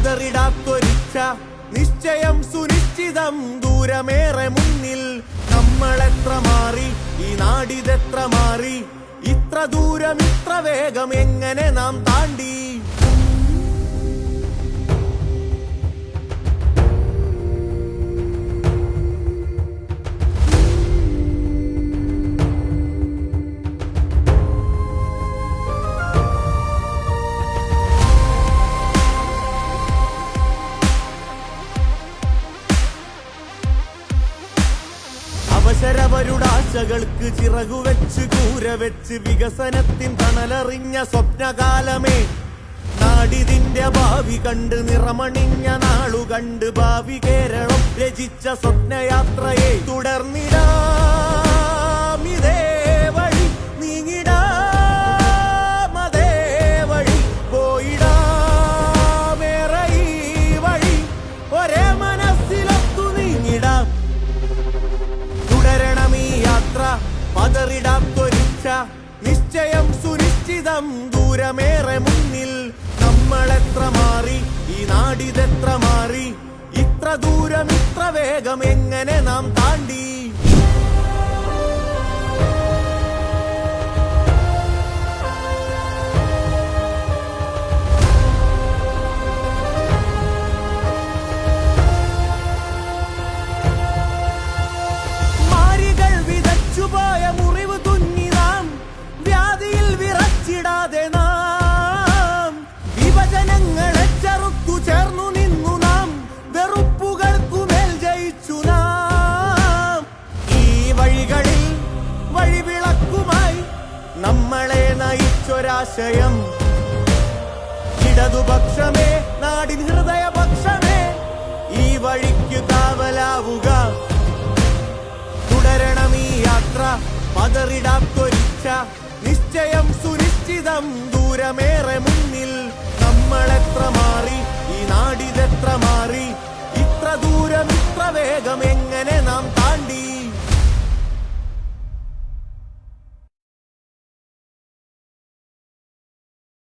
പതറിടാത്തൊരിച്ഛ നിശ്ചയം സുനിശ്ചിതം ദൂരമേറെ മുന്നിൽ. നമ്മളെത്ര മാറി, ഈ നാടിതെത്ര മാറി, ഇത്ര ദൂരം ഇത്ര വേഗം എങ്ങനെ നാം താണ്ടി. അവസരവരുടെ ആശകൾക്ക് ചിറകുവെച്ച് കൂരവെച്ച് വികസനത്തിൻ തണലറിഞ്ഞ സ്വപ്നകാലമേ, നാടിതിന്റെ ഭാവി കണ്ട് നിറമണിഞ്ഞ നാളു കണ്ട് ഭാവി കേരളം രചിച്ച സ്വപ്നയാത്രയെ തുടർന്നിടാം ഇതേ വഴി, നീങ്ങിടാം അതേ വഴി, പോയിടാമേറെ ഈ വഴി, ഒരേ മനസ്സിലൊത്തു നീങ്ങിടാം. തുടരണമീ യാത്ര പതറിടാത്തൊരിച്ഛ നിശ്ചയം സുനിശ്ചിതം ദൂരമേറെ മുന്നിൽ. നമ്മളെത്ര മാറി, ഈ നാടിതെത്ര മാറി, ഇത്ര ദൂരം ഇത്ര വേഗം എങ്ങനെ നാം താണ്ടി. പോയ മുറിവ് തുന്നി നാം, വ്യാധിയിൽ വിറച്ചിടാതെ നാം, വിഭജനങ്ങളെ ചെറുത്തു ചേർന്നു നിന്നു നാം, വെറുപ്പുകൾക്കുമേൽ ജയിച്ചു നാം. ഈ വഴികളിൽ വഴിവിളക്കുമായി നമ്മളെ നയിച്ചൊരാശയം, ഇടതുപക്ഷമേ നാടിൻ ഹൃദയപക്ഷമേ, ഈ വഴിക്ക് കാവലാവുക. തുടരണമീ യാത്ര പതറിടാത്തൊരിച്ഛ നിശ്ചയം സുനിശ്ചിതം ദൂരമേറെ മുന്നിൽ. നമ്മളെത്ര മാറി, ഈ നാടിതെത്ര മാറി, ഇത്ര ദൂരം ഇത്ര വേഗം എങ്ങനെ നാം താണ്ടി.